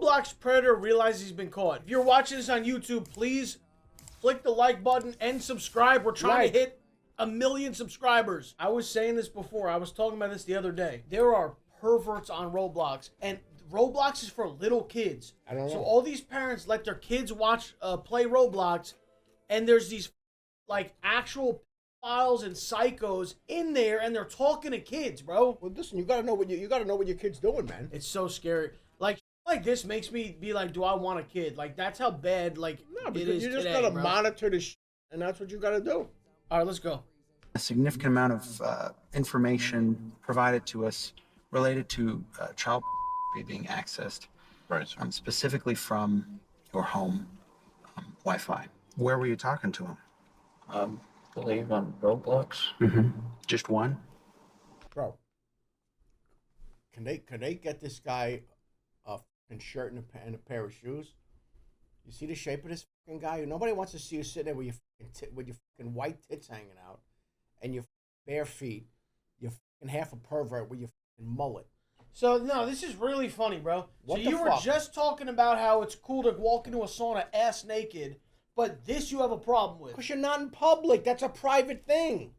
Roblox predator realizes he's been caught. If you're watching this on YouTube, please click the like button and subscribe. We're trying to hit 1 million subscribers. I was saying this before. I was talking about this the other day. There are perverts on Roblox, and Roblox is for little kids. I don't know. So all these parents let their kids watch, play Roblox, and there's these like actual pedophiles and psychos in there, and they're talking to kids, bro. Well, listen, you gotta know what you gotta know what your kid's doing, man. It's so scary. Like this makes me be like, do I want a kid? Like that's how bad it is you just today, gotta bro. monitor the shit, and that's what you gotta do. All right, let's go. A significant amount of information provided to us related to child being accessed, Right. specifically from your home Wi-Fi. Where were you talking to him? I believe on Roblox. Just one? Bro, can they get this guy a fucking shirt and a pair of shoes? You see the shape of this fucking guy? Nobody wants to see you sitting there with your fucking white tits hanging out and your bare feet. You're fucking half a pervert with your fucking mullet. So no, this is really funny, bro. What so the you were fuck? just talking about how it's cool to walk into a sauna ass naked, but this you have a problem with. Because you're not in public. That's a private thing.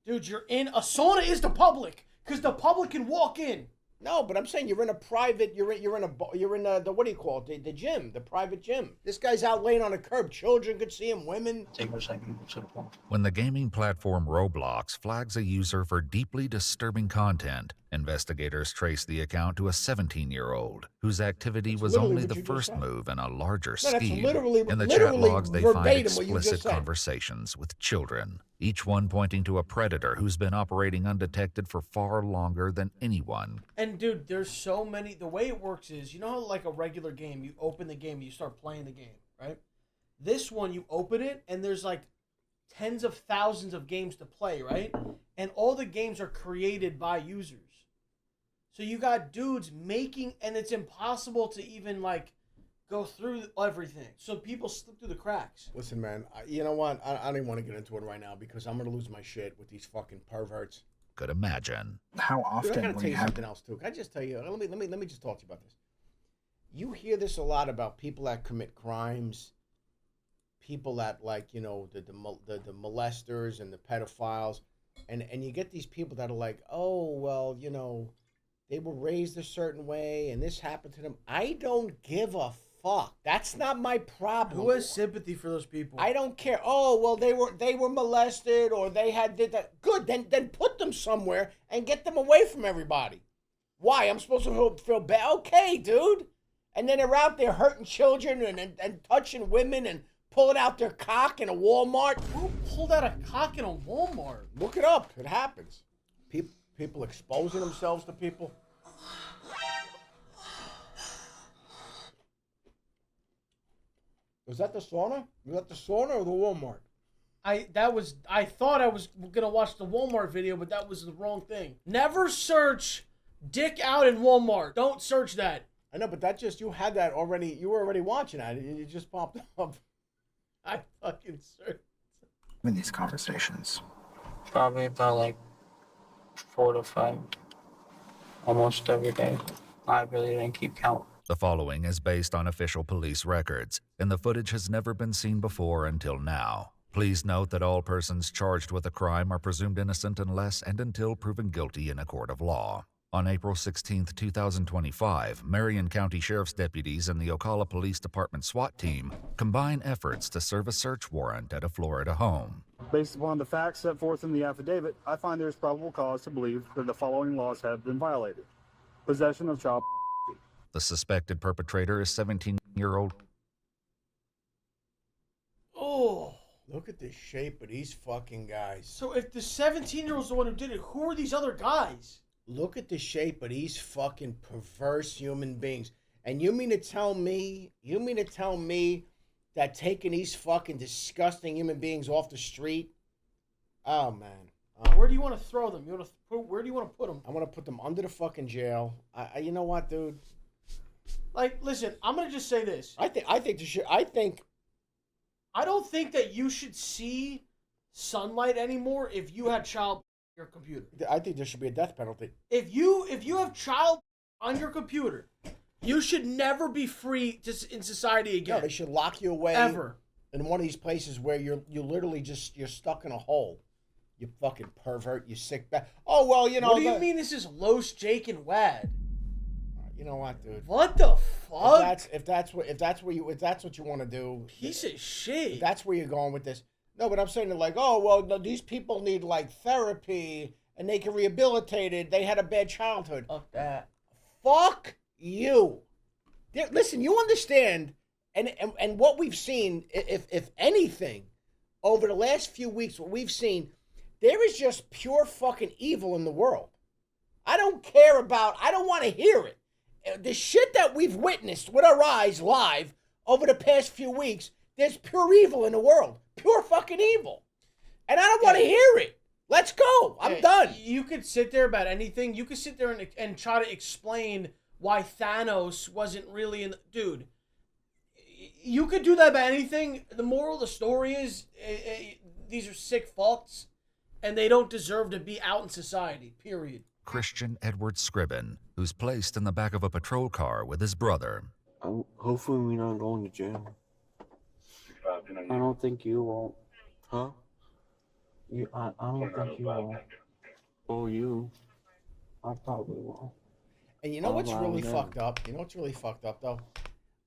Dude, you're in a sauna is the public, because the public can walk in. No, but I'm saying you're in a private. You're in the what do you call it? The gym, the private gym. This guy's out laying on a curb. Children could see him. Women. Take a second to the phone. When the gaming platform Roblox flags a user for deeply disturbing content, investigators trace the account to a 17-year-old whose activity was literally only what the you just first said. move in a larger No, that's scheme. literally- In the chat literally logs, they find verbatim what you just explicit said. conversations with children, each one pointing to a predator who's been operating undetected for far longer than anyone. And dude, there's so many. The way it works is, you know how like a regular game, you open the game, you start playing the game, right? This one, you open it, and there's like tens of thousands of games to play, right? And all the games are created by users. So you got dudes making, and it's impossible to even like go through everything. So people slip through the cracks. Listen, man. You know what? I don't even want to get into it right now because I'm gonna lose my shit with these fucking perverts. Could imagine. How Dude, I often gotta were tell you you something else too. Can I just tell you? Let me just talk to you about this. You hear this a lot about people that commit crimes, people that like the molesters and the pedophiles, and you get these people that are like, oh well, they were raised a certain way and this happened to them. I don't give a fuck. That's not my problem. Who has sympathy for those people? I don't care. Oh well, they were molested or they did that. Good, then put them somewhere and get them away from everybody. Why? I'm supposed to feel bad? Okay, dude. And then they're out there hurting children and touching women and pulling out their cock in a Walmart. Who pulled out a cock in a Walmart? Look it up. It happens. People exposing themselves to people. Was that the sauna? Was that the sauna or the Walmart? I thought I was gonna watch the Walmart video, but that was the wrong thing. Never search dick out in Walmart. Don't search that. I know, but you had that already. You were already watching that. It just popped up. I fucking searched. in these conversations? Probably about like 4 to 5, almost every day. I really didn't keep count. The following is based on official police records, and the footage has never been seen before until now. Please note that all persons charged with a crime are presumed innocent unless and until proven guilty in a court of law. On April 16, 2025, Marion County Sheriff's deputies and the Ocala Police Department SWAT team combine efforts to serve a search warrant at a Florida home. Based upon the facts set forth in the affidavit, I find there is probable cause to believe that the following laws have been violated. Possession of child. The suspected perpetrator is 17-year-old. Oh. Look at the shape of these fucking guys. So if the 17-year-old's the one who did it, who are these other guys? Look at the shape of these fucking perverse human beings. And you mean to tell me that taking these fucking disgusting human beings off the street? Oh, man. Where do you want to throw them? Where do you want to put them? I want to put them under the fucking jail. You know what, dude? Like, listen, I'm going to just say this. I don't think that you should see sunlight anymore if you had child on your computer. I think there should be a death penalty. If you have child on your computer, You should never be free just in society again. No, they should lock you away Ever. in one of these places where you're literally you're stuck in a hole. You fucking pervert. You sick bag. Oh well, you know. What do you mean this is Los, Jake, and Wad? You know what, dude? What the fuck? If that's what you want to do, Piece of shit. that's where you're going with this. No, but I'm saying that like, oh well, no, these people need like therapy and they can rehabilitate it. They had a bad childhood. Fuck that. Fuck you. Listen, you understand, and what we've seen, if anything, over the last few weeks, what we've seen, there is just pure fucking evil in the world. I don't care about. I don't want to hear it. The shit that we've witnessed with our eyes live over the past few weeks, there's pure evil in the world. Pure fucking evil. And I don't want to hear it. Let's go. I'm done. You could sit there about anything. You could sit there and try to explain why Thanos wasn't really in the... Dude, you could do that about anything. The moral of the story is these are sick fucks and they don't deserve to be out in society, period. Christian Edward Scriven, who's placed in the back of a patrol car with his brother. Hopefully we're not going to jail. I don't think you won't. Huh? I don't think you won't. Oh, you. I probably won't. And you know what's really man. fucked up? You know what's really fucked up, though?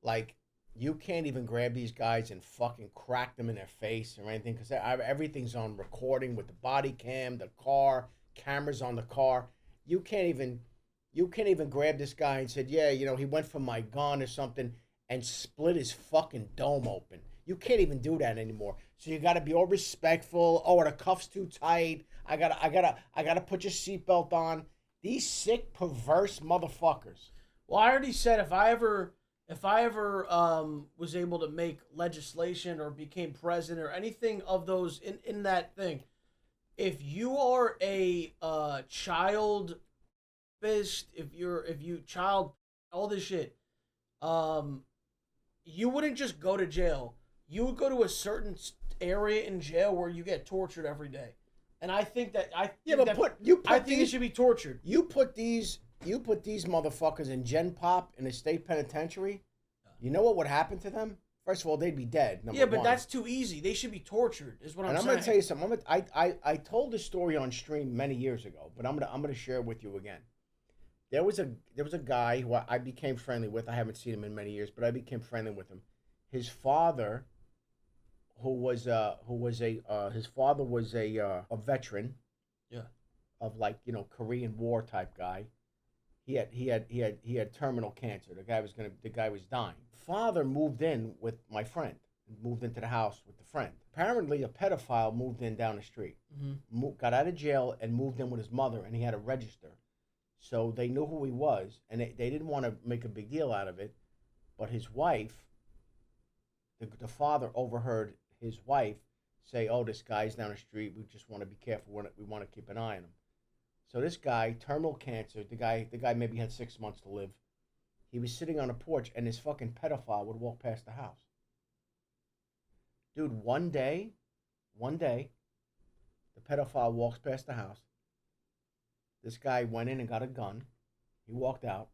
Like, you can't even grab these guys and fucking crack them in their face or anything because everything's on recording with the body cam, the car, cameras on the car. You can't even grab this guy and said, yeah, you know, he went for my gun or something and split his fucking dome open. You can't even do that anymore. So you got to be all respectful. Oh, are the cuffs too tight? I gotta put your seatbelt on. These sick, perverse motherfuckers. Well, I already said if I ever was able to make legislation or became president or anything of those in that thing, if you are a child fist, if you child all this shit, you wouldn't just go to jail. You would go to a certain area in jail where you get tortured every day. And I think that I think it should be tortured. You put these motherfuckers in Gen Pop in a state penitentiary. You know what would happen to them? First of all, they'd be dead. Yeah, but that's too easy. They should be tortured. Is what I'm saying. And I'm gonna tell you something. I told this story on stream many years ago, but I'm gonna share it with you again. There was a guy who I became friendly with. I haven't seen him in many years, but I became friendly with him. His father, his father was a veteran, yeah, of like, you know, Korean War type guy. He had terminal cancer. The guy was dying. Father moved in with my friend. Moved into the house with the friend. Apparently, a pedophile moved in down the street. Mm-hmm. Got out of jail and moved in with his mother, and he had a register. So they knew who he was, and they didn't want to make a big deal out of it. But his wife, the father overheard his wife say, "Oh, this guy's down the street. We just want to be careful. We want to keep an eye on him." So this guy, terminal cancer, the guy maybe had 6 months to live. He was sitting on a porch, and this fucking pedophile would walk past the house. Dude, one day, the pedophile walks past the house. This guy went in and got a gun. He walked out,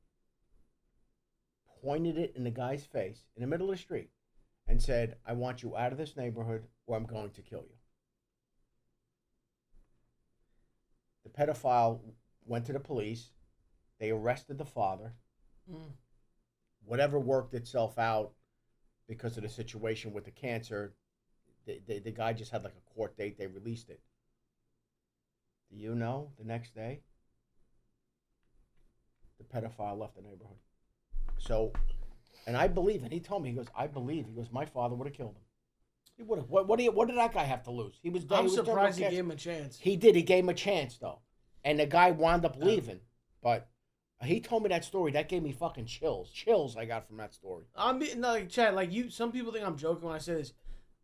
pointed it in the guy's face in the middle of the street, and said, "I want you out of this neighborhood or I'm going to kill you." The pedophile went to the police. They arrested the father. Whatever worked itself out because of the situation with the cancer, the guy just had like a court date. They released it. Do you know the next day, the pedophile left the neighborhood? So, and I believe, and he told me, he goes, my father would have killed him. He would have. What did that guy have to lose? He was. I'm surprised he gave him a chance. He did. He gave him a chance though, and the guy wound up leaving. But he told me that story. That gave me fucking chills. Chills I got from that story. Chad, like you. Some people think I'm joking when I say this.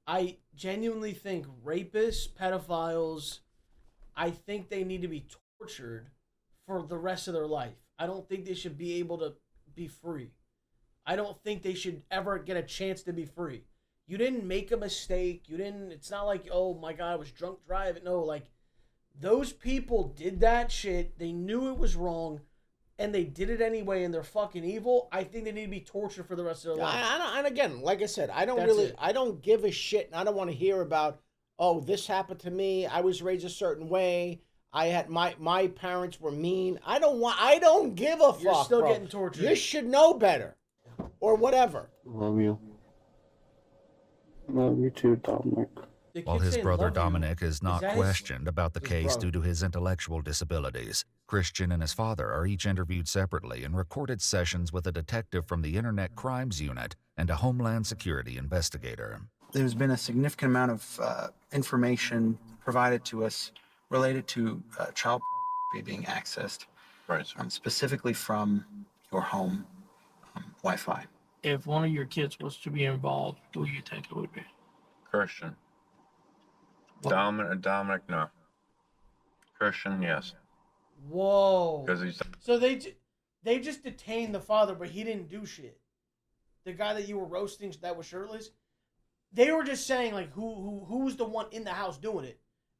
I genuinely think rapists, pedophiles, I think they need to be tortured for the rest of their life. I don't think they should be able to be free. I don't think they should ever get a chance to be free. You didn't make a mistake. It's not like, oh my God, I was drunk driving. No, like, those people did that shit. They knew it was wrong. and they did it anyway and they're fucking evil, I think they need to be tortured for the rest of their life. And again, like I said, I don't That's really, it. I don't give a shit, and I don't want to hear about, oh, this happened to me. I was raised a certain way. I had my parents were mean. I don't give a fuck. You're still bro. getting tortured. You should know better, or whatever. Love you. Love you too, Dominic. They While keep his saying brother love you. Dominic is not that his- questioned about the his case brother? due to his intellectual disabilities, Christian and his father are each interviewed separately in recorded sessions with a detective from the Internet Crimes Unit and a Homeland Security investigator. There's been a significant amount of information provided to us related to child being accessed, Right, sir. specifically from your home Wi-Fi. If one of your kids was to be involved, who do you think it would be? Christian. What? Dominic, no. Christian, yes. Whoa. Because he's So they just detained the father, but he didn't do shit. The guy that you were roasting that was shirtless, they were just saying like who's the one in the house doing it,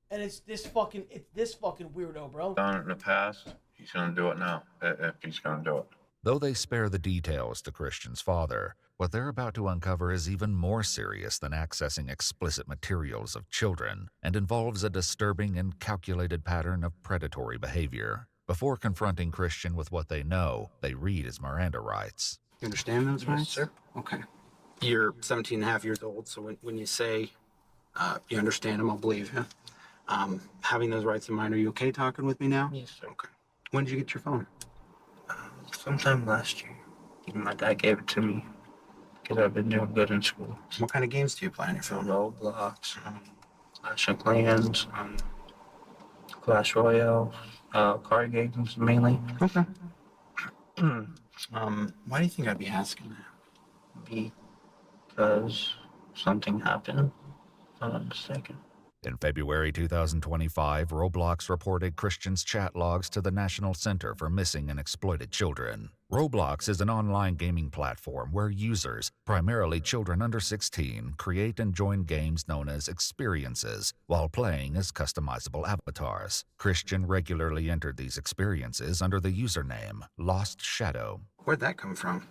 and it's this fucking weirdo, bro. done it in the past. He's going to do it now, if he's going to do it. Though they spare the details to Christian's father, what they're about to uncover is even more serious than accessing explicit materials of children and involves a disturbing and calculated pattern of predatory behavior. Before confronting Christian with what they know, they read his Miranda rights. You understand those Yes, rights? sir. Okay. You're 17 and a half years old, so when you say you understand them, I'll believe you. Having those rights in mind, are you okay talking with me now? Yes, sir. Okay. When did you get your phone? Sometime last year. My dad gave it to me because I've been doing good in school. What kind of games do you play on your phone? Roblox, Clash of Clans, Clash Royale, card games mainly. Okay. Why do you think I'd be asking that? Because something happened, if I'm not mistaken. In February 2025, Roblox reported Christian's chat logs to the National Center for Missing and Exploited Children. Roblox is an online gaming platform where users, primarily children under 16, create and join games known as experiences while playing as customizable avatars. Christian regularly entered these experiences under the username Lost Shadow. Where'd that come from?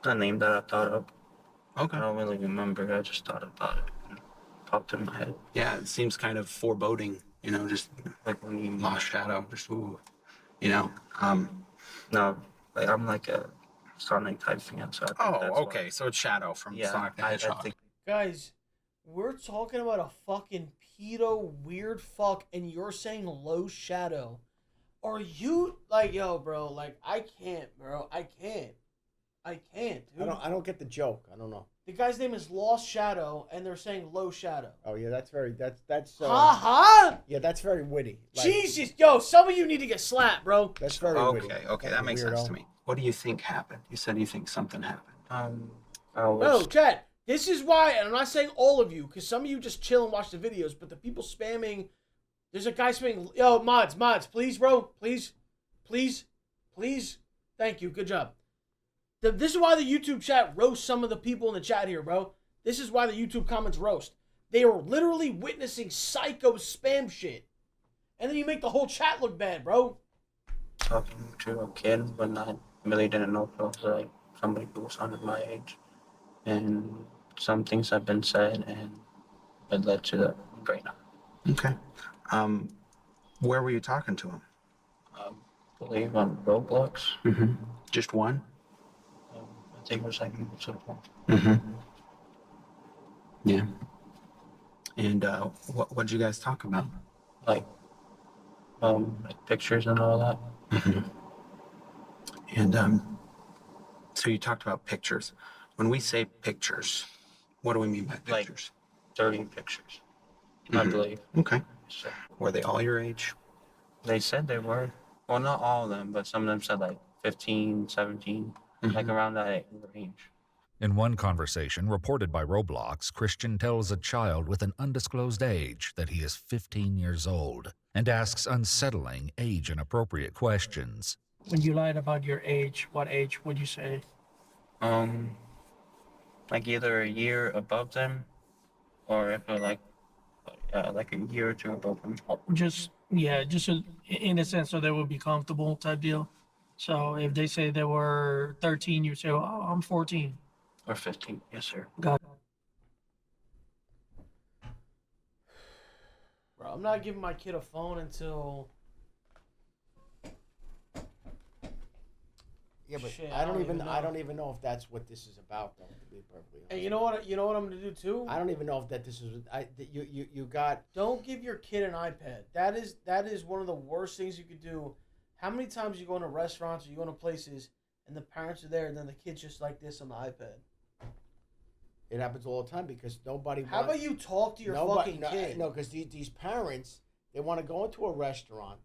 A name that I thought of. Okay. I don't really remember. I just thought about it. And it popped in my head. Yeah, it seems kind of foreboding, just Like when you lost shadow, just ooh, No, like I'm like a Sonic type fan, so I think that's okay. So it's Shadow from Yeah, Sonic the I Hedgehog. think Guys, we're talking about a fucking pedo weird fuck, and you're saying low shadow. Are you like, yo, bro? Like, I can't, bro. I can't, dude. I don't get the joke. I don't know. The guy's name is Lost Shadow, and they're saying low shadow. Oh yeah, that's Ha ha! yeah, that's very witty. Like, Jesus, yo, some of you need to get slapped, bro. that's very witty. Okay, that makes sense to me. What do you think happened? You said you think something happened. I was No, Chad, this is why, and I'm not saying all of you, because some of you just chill and watch the videos, but the people spamming, there's a guy spamming, yo, mods, please, bro, please, thank you, good job. This is why the YouTube chat roasts some of the people in the chat here, bro. This is why the YouTube comments roast. They are literally witnessing psycho spam shit. And then you make the whole chat look bad, bro. talking to a kid, but I really didn't know if it was like somebody who was under my age. And some things have been said, and it led to that right now. Okay. Where were you talking to him? I believe on Roblox. Mm-hmm. Just one? I think it was like multiple. Mm-hmm. Yeah. And what'd you guys talk about? Like pictures and all that. Mm-hmm. And so you talked about pictures. When we say pictures, what do we mean by Like- pictures? 30 pictures, I Mhm. believe. Okay. So Were they all your age? they said they were. Well, not all of them, but some of them said like 15, 17, like around that range. In one conversation reported by Roblox, Christian tells a child with an undisclosed age that he is 15 years old and asks unsettling, age-inappropriate questions. When you lied about your age, what age would you say? Like either a year above them, or if they're like a year or two above them. Just Yeah, just in a sense, so they would be comfortable type deal. So if they say they were 13, you say, "Oh, I'm 14." Or 15. Yes, sir. Got Bro, I'm not giving my kid a phone until. Yeah, but Shit, I don't even know. I don't even know if that's what this is about, though. To be perfectly honest. And you know what? You know what I'm gonna do too. I don't even know if this is. You got. Don't give your kid an iPad. That is one of the worst things you could do. How many times you go into restaurants or you go into places and the parents are there and then the kid's just like this on the iPad? It happens all the time because nobody. How about you talk to your fucking kid? No, because these parents, they want to go into a restaurant.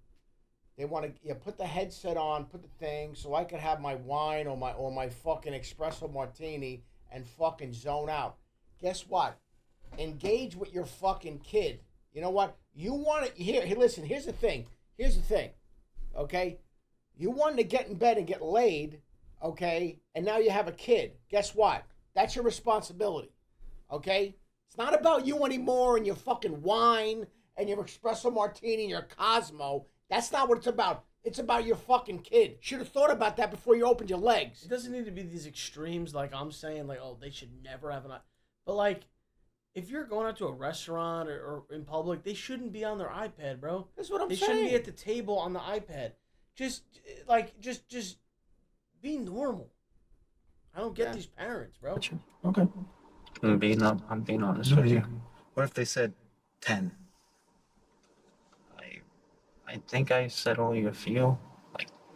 They want to put the headset on, put the thing, so I could have my wine or my fucking espresso martini and fucking zone out. Guess what? Engage with your fucking kid. You know what? You want to here. Listen. Here's the thing. Okay, you wanted to get in bed and get laid. Okay, and now you have a kid. Guess what? That's your responsibility. Okay, it's not about you anymore and your fucking wine and your espresso martini and your Cosmo. That's not what it's about. It's about your fucking kid. Should have thought about that before you opened your legs. It doesn't need to be these extremes like I'm saying, like, oh, they should never have an iPad. But, like, if you're going out to a restaurant or in public, they shouldn't be on their iPad, bro. That's what I'm saying. They shouldn't be at the table on the iPad. Just be normal. I don't get these parents, bro. Okay. I'm being honest with you. What if they said 10? I think I said only a few,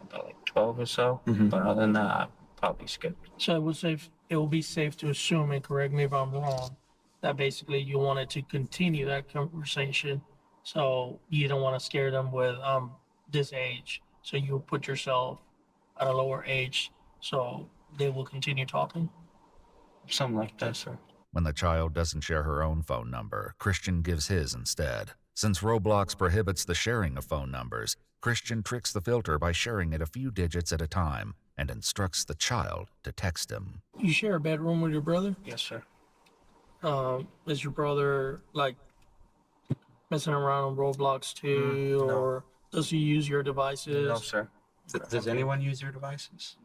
about 12 or so. Mhm. But other than that, I probably skipped. So it will be safe to assume, and correct me if I'm wrong, that basically you wanted to continue that conversation. So you don't want to scare them with this age. So you put yourself at a lower age, so they will continue talking. Something like that, sir. When the child doesn't share her own phone number, Christian gives his instead. Since Roblox prohibits the sharing of phone numbers, Christian tricks the filter by sharing it a few digits at a time and instructs the child to text him. You share a bedroom with your brother? Yes, sir. Is your brother like messing around on Roblox too, no. or does he use your devices? No, sir. Does anyone use your devices?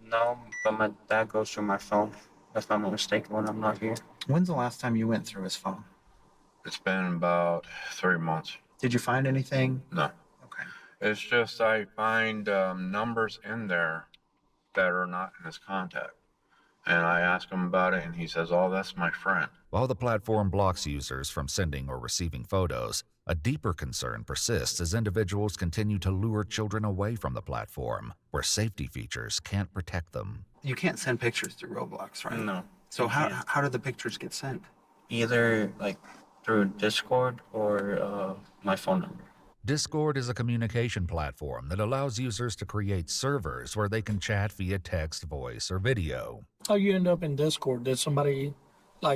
No, but my dad goes through my phone. If I'm not mistaken, when I'm not here. When's the last time you went through his phone? It's been about 3 months. Did you find anything? No. Okay. It's just I find numbers in there that are not in his contact. And I ask him about it, and he says, oh, that's my friend. While the platform blocks users from sending or receiving photos, a deeper concern persists as individuals continue to lure children away from the platform, where safety features can't protect them. You can't send pictures through Roblox, right? No. So you can't. how do the pictures get sent? Either through Discord or my phone number. Discord is a communication platform that allows users to create servers where they can chat via text, voice, or video. How you end up in Discord? Did somebody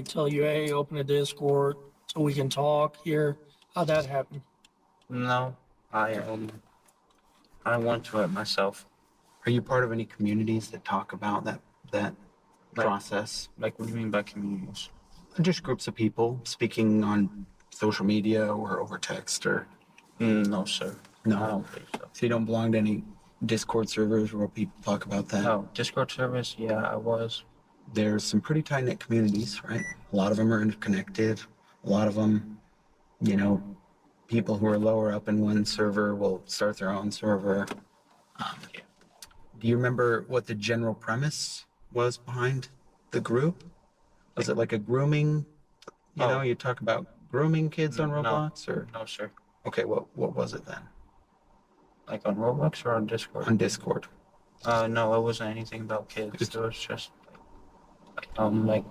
tell you, hey, open a Discord so we can talk here? How'd that happen? No, I went to it myself. Are you part of any communities that talk about that Like- process? What do you mean by communities? Just groups of people speaking on social media or over text or... No, sir. No. I don't think so. So you don't belong to any Discord servers where people talk about that? No, Discord service, yeah, I was. There's some pretty tight-knit communities, right? A lot of them are interconnected. A lot of them, people who are lower up in one server will start their own server. Yeah. Do you remember what the general premise was behind the group? Was it like a grooming? You talk about grooming kids on Roblox, or No, sir. okay, what was it then? Like on Roblox or on Discord? On Discord. No, it wasn't anything about kids. It was just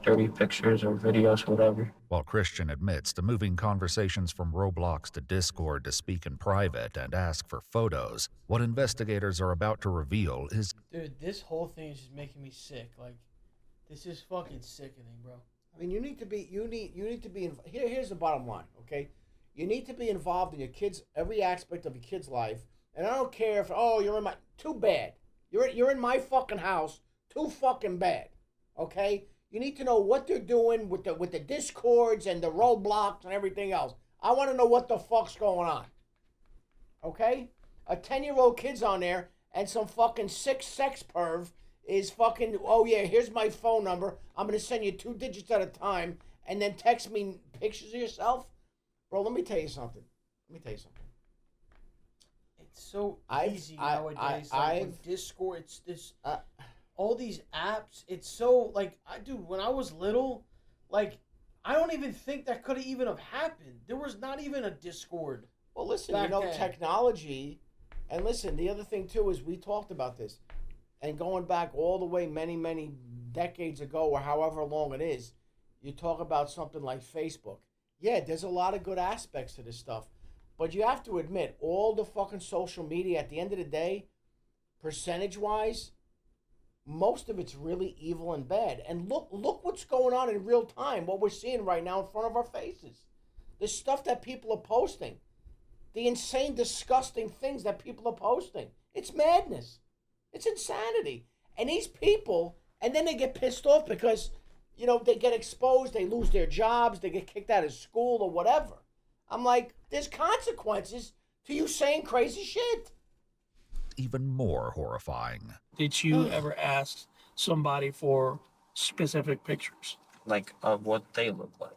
dirty pictures or videos, whatever. While Christian admits to moving conversations from Roblox to Discord to speak in private and ask for photos, what investigators are about to reveal is... Dude, this whole thing is just making me sick. This is fucking sickening, bro. I mean, you need to be. Here's the bottom line, okay? You need to be involved in your kids, every aspect of your kid's life. And I don't care if you're in my. Too bad. You're in my fucking house. Too fucking bad. Okay? You need to know what they're doing with the Discords and the Roblox and everything else. I want to know what the fuck's going on. okay? A 10-year-old kid's on there, and some fucking sick sex perv is fucking, oh yeah, here's my phone number. I'm going to send you 2 digits at a time, and then text me pictures of yourself. Bro, let me tell you something. It's so easy nowadays. With Discord, it's this. All these apps. It's so like when I was little, like I don't even think that could have even have happened. There was not even a Discord. Well, listen, back then. technology, and listen, the other thing too is we talked about this, and going back all the way many decades ago or however long it is, you talk about something like Facebook. Yeah, there's a lot of good aspects to this stuff, but you have to admit, all the fucking social media at the end of the day, percentage-wise, most of it's really evil and bad. And look what's going on in real time, what we're seeing right now in front of our faces. The stuff that people are posting. The insane, disgusting things that people are posting. It's madness. It's insanity. And these people, and then they get pissed off because, they get exposed, they lose their jobs, they get kicked out of school or whatever. I'm like, there's consequences to you saying crazy shit. Even more horrifying. Did you ever ask somebody for specific pictures? Like of what they look like.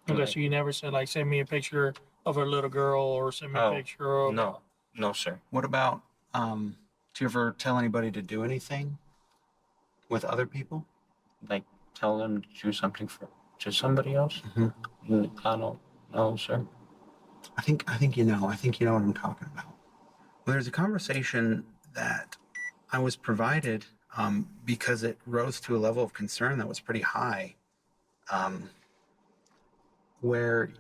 Okay, so you never said like send me a picture of a little girl or send me a picture of No, sir. What about, do you ever tell anybody to do anything with other people? Like tell them to do something to somebody else? Mm-hmm. I don't know, sir. I think you know. I think you know what I'm talking about. Well, there's a conversation that I was provided because it rose to a level of concern that was pretty high, where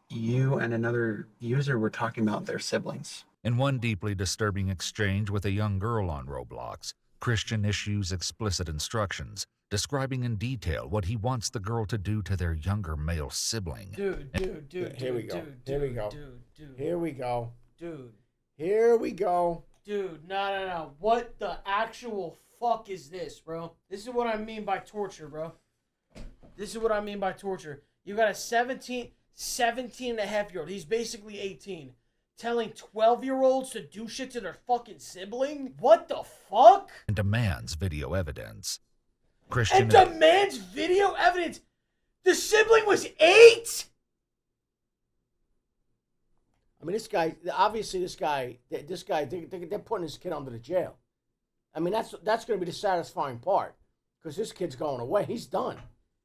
you and another user were talking about their siblings. In one deeply disturbing exchange with a young girl on Roblox, Christian issues explicit instructions, describing in detail what he wants the girl to do to their younger male sibling. Here we go. Dude, no. What the actual fuck is this, bro? This is what I mean by torture, bro. You got a 17 and a half year old. He's basically 18. Telling 12-year-olds to do shit to their fucking sibling? What the fuck? And demands video evidence. Demands video evidence? The sibling was 8? I mean, this guy, they're putting this kid under the jail. I mean, that's going to be the satisfying part. Because this kid's going away. He's done.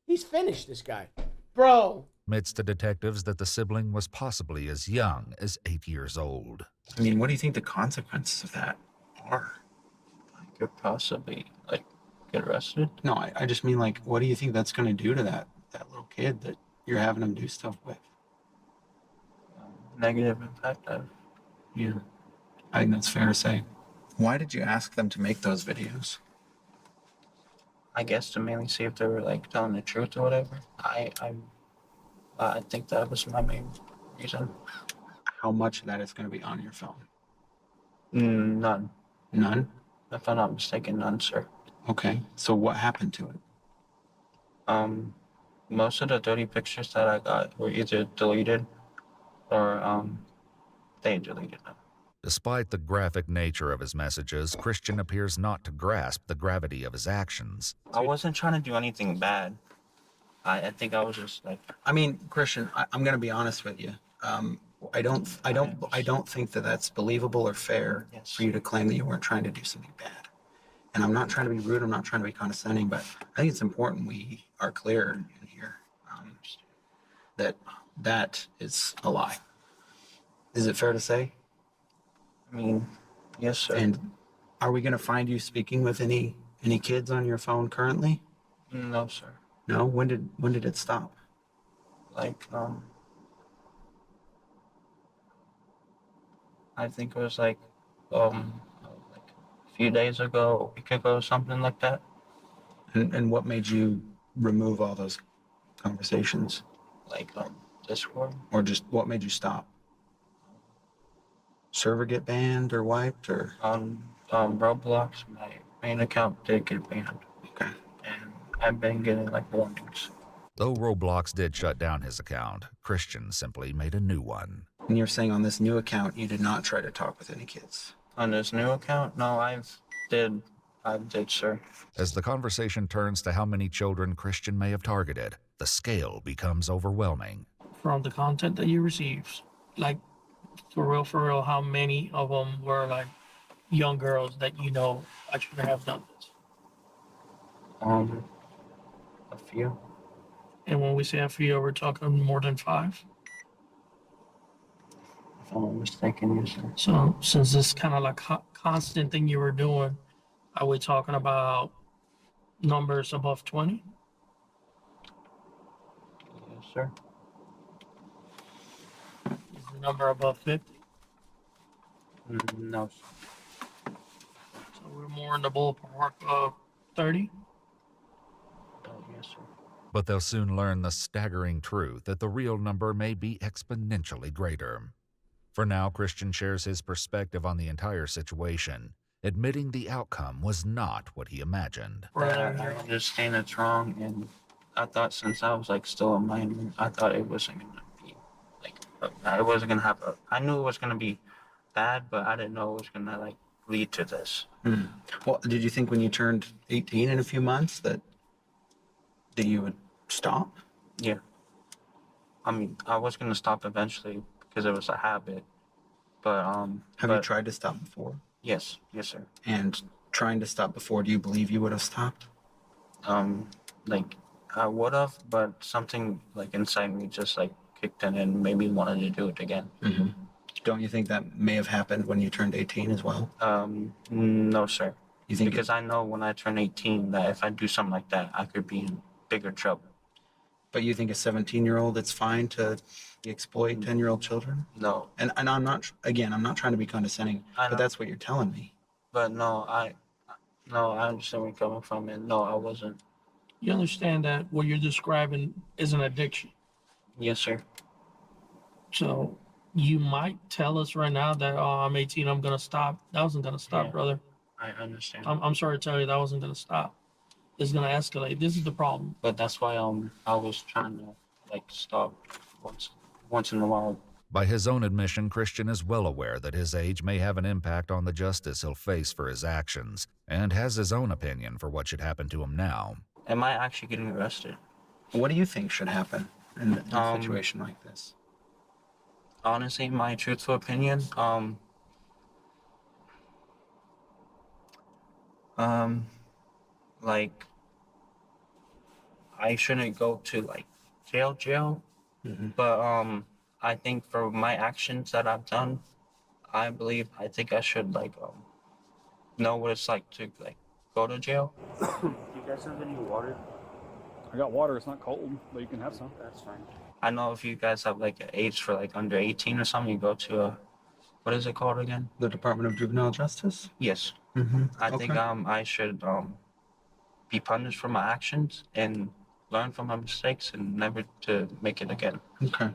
He's finished, this guy. Bro. Admits to detectives that the sibling was possibly as young as 8 years old. I mean, what do you think the consequences of that are? I could possibly, get arrested. No, I just mean, what do you think that's going to do to that little kid that you're having him do stuff with? Negative impact. Yeah, I think that's fair to say. Why did you ask them to make those videos? I guess to mainly see if they were telling the truth or whatever. I think that was my main reason. How much of that is going to be on your phone? None. None? If I'm not mistaken, none, sir. Okay, so what happened to it? Most of the dirty pictures that I got were either deleted or they deleted them. Despite the graphic nature of his messages, Christian appears not to grasp the gravity of his actions. I wasn't trying to do anything bad. I think I was just I mean, Christian, I'm going to be honest with you. I don't think that that's believable or fair for you to claim that you weren't trying to do something bad. And I'm not trying to be rude. I'm not trying to be condescending, but I think it's important we are clear in here that is a lie. Is it fair to say? I mean, yes, sir. And are we going to find you speaking with any kids on your phone currently? No, sir. No? When did it stop? I think it was a few days ago, a week ago, something like that. And what made you remove all those conversations? Discord? Or just what made you stop? Server get banned or wiped or? Roblox, my main account did get banned. Okay. And I've been getting warnings. Though Roblox did shut down his account, Christian simply made a new one. And you're saying on this new account, you did not try to talk with any kids. On this new account, no, I did, sir. As the conversation turns to how many children Christian may have targeted, the scale becomes overwhelming. From the content that you received, like for real, how many of them were like young girls that you know I should have done this? A few. And when we say a few, we're talking more than 5. If I'm not mistaken, yes, sir. So since this kind of like constant thing you were doing, are we talking about numbers above 20? Yes, sir. Is the number above 50? No, sir. So we're more in the ballpark of 30? Yes, sir. But they'll soon learn the staggering truth that the real number may be exponentially greater. For now, Christian shares his perspective on the entire situation, admitting the outcome was not what he imagined. I understand it's wrong, and I thought since I was like still a minor, I thought it wasn't gonna be like, it wasn't gonna have I knew it was gonna be bad, but I didn't know it was gonna like lead to this. Well, did you think when you turned 18 in a few months that you would stop? Yeah. I mean, I was gonna stop eventually because it was a habit, but Have you tried to stop before? Yes, sir. And trying to stop before, do you believe you would have stopped? Like I would have, but something like inside me just like kicked in and made me wanted to do it again. Mm-hmm. Don't you think that may have happened when you turned 18 as well? No, sir. You think because I know when I turn 18 that if I do something like that, I could be in bigger trouble. But you think a 17-year-old, it's fine to exploit 10-year-old children? No. And I'm not, again, I'm not trying to be condescending, but that's what you're telling me. But no, I understand where you're coming from, and no, I wasn't. You understand that what you're describing is an addiction. Yes, sir. So you might tell us right now that, oh, I'm 18, I'm going to stop. That wasn't going to stop, brother. I understand. I'm sorry to tell you that wasn't going to stop. It's going to escalate. This is the problem. But that's why I was trying to like stop once in a while. By his own admission, Christian is well aware that his age may have an impact on the justice he'll face for his actions, and has his own opinion for what should happen to him now. Am I actually getting arrested? What do you think should happen in a situation like this? Honestly, my truthful opinion, like I shouldn't go to like jail, but I think for my actions that I've done, I think I should like know what it's like to like go to jail. Do you guys have any water? I got water. It's not cold, but you can have some. That's fine. I know if you guys have like an age for like under 18 or something, you go to what is it called again? The Department of Juvenile Justice? Yes. I think I should be punished for my actions and learn from my mistakes and never to make it again. Okay.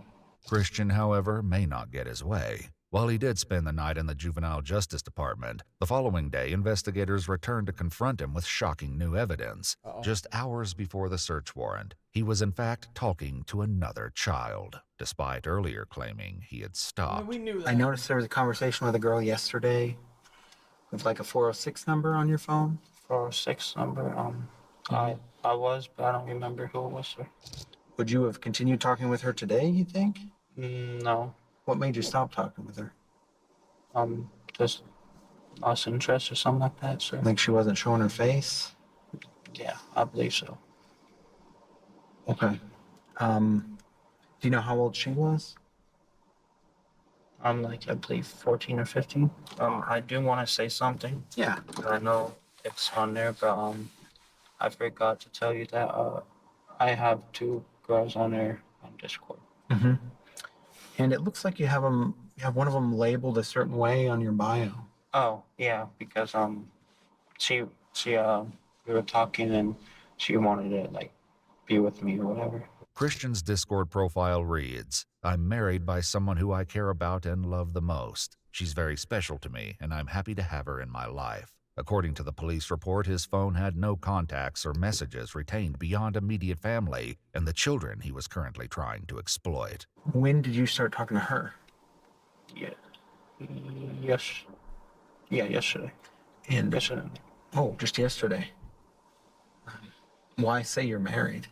Christian, however, may not get his way. While he did spend the night in the Juvenile Justice Department, the following day, investigators returned to confront him with shocking new evidence. Just hours before the search warrant, he was in fact talking to another child, despite earlier claiming he had stopped. We knew that. I noticed there was a conversation with a girl yesterday with like a 406 number on your phone. 406 number. I was, but I don't remember who it was, sir. Would you have continued talking with her today, you think? No. What made you stop talking with her? Just lost interest or something like that, sir. Like she wasn't showing her face? Yeah, I believe so. Okay. Do you know how old she was? I'm like, I believe 14 or 15. I do want to say something. Yeah. I know it's on there, but I forgot to tell you that I have 2 girls on there on Discord. Mm-hmm. And it looks like you have them. You have one of them labeled a certain way on your bio. Oh yeah, because she we were talking and she wanted to like be with me or whatever. Christian's Discord profile reads, "I'm married by someone who I care about and love the most. She's very special to me, and I'm happy to have her in my life." According to the police report, his phone had no contacts or messages retained beyond immediate family and the children he was currently trying to exploit. When did you start talking to her? Yeah. Yes. Yeah, yesterday. And Yesterday. oh, just yesterday. Why say you're married?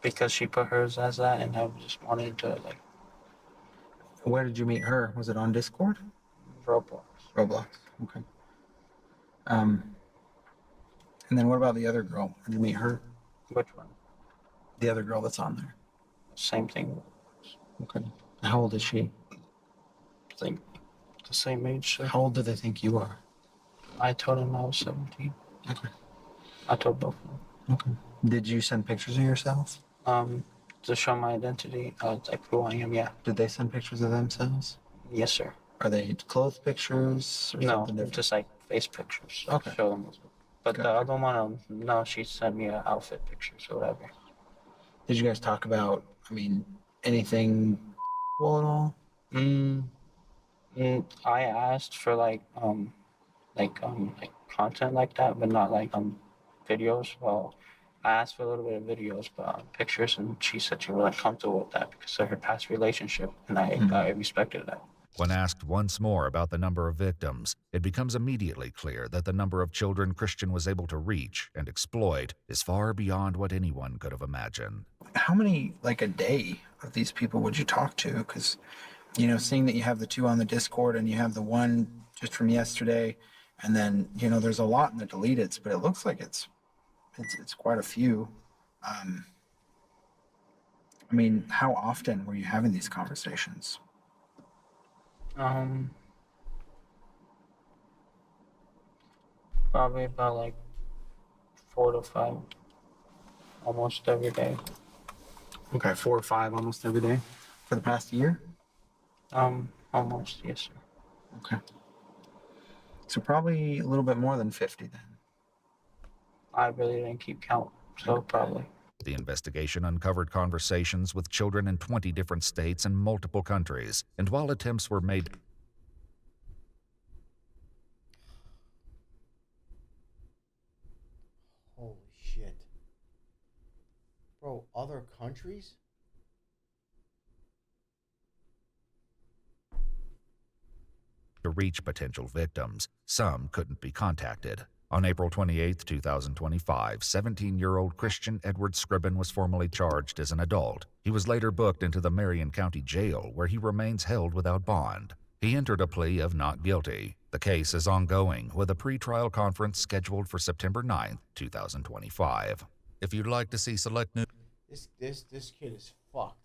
Because she put hers as that, and I just wanted to, like, Where did you meet her? Was it on Discord? Roblox. Roblox. Okay. Um, and then what about the other girl? Did you meet her? Which one? The other girl that's on there. Same thing. Okay. How old is she? I think the same age. So How old do they think you are? I told him I was 17. Okay. I told both of them. Okay. Did you send pictures of yourself? To show my identity, like who I am. Yeah. Did they send pictures of themselves? Yes, sir. Are they clothes pictures or No, something different? just like face pictures. Okay. Show them. But the Gotcha. other one, no, she sent me outfit pictures or whatever. Did you guys talk about, I mean, anything at all? I asked for like content like that, but not like videos. Well, I asked for a little bit of videos, but pictures, and she said she wasn't comfortable with that because of her past relationship, and I respected that. When asked once more about the number of victims, it becomes immediately clear that the number of children Christian was able to reach and exploit is far beyond what anyone could have imagined. How many, like a day, of these people would you talk to? Because, you know, seeing that you have the 2 on the Discord and you have the 1 just from yesterday, and then, you know, there's a lot in the deleteds, but it looks like it's quite a few. I mean, how often were you having these conversations? Probably about like 4 to 5, almost every day. Okay, 4 or 5 almost every day for the past year? Almost, yes, sir. Okay. So probably a little bit more than 50 then. I really didn't keep count, so probably. The investigation uncovered conversations with children in 20 different states and multiple countries, and while attempts were made... Holy shit. Bro, other countries? to reach potential victims, some couldn't be contacted. On April 28, 2025, 17-year-old Christian Edward Scribbin was formally charged as an adult. He was later booked into the Marion County Jail, where he remains held without bond. He entered a plea of not guilty. The case is ongoing, with a pretrial conference scheduled for September 9, 2025. If you'd like to see select news... This kid is fucked.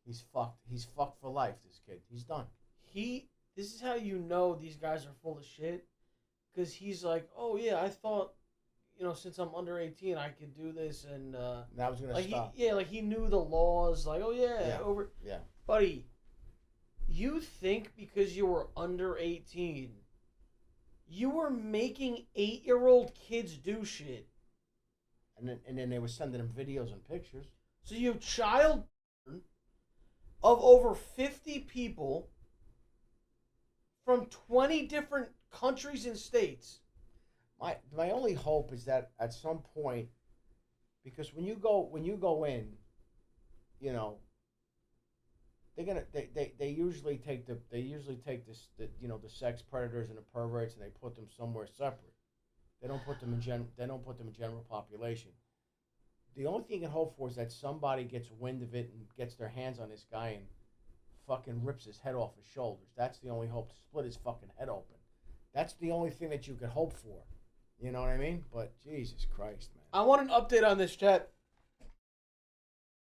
He's fucked. He's fucked for life, this kid. He's done. This is how you know these guys are full of shit. Because he's like, oh yeah, I thought, you know, since I'm under 18, I could do this, and now he's gonna stop. Like he knew the laws. Like, oh yeah. Buddy, you think because you were under 18, you were making 8-year-old kids do shit, and then they were sending them videos and pictures. So you have child of over 50 people from 20 different countries and states. My only hope is that at some point, because when you go in, you know, they usually take the sex predators and the perverts, and they put them somewhere separate. They don't put them in general population. The only thing you can hope for is that somebody gets wind of it and gets their hands on this guy and fucking rips his head off his shoulders. That's the only hope, to split his fucking head open. That's the only thing that you could hope for. You know what I mean? But Jesus Christ, man. I want an update on this, chat.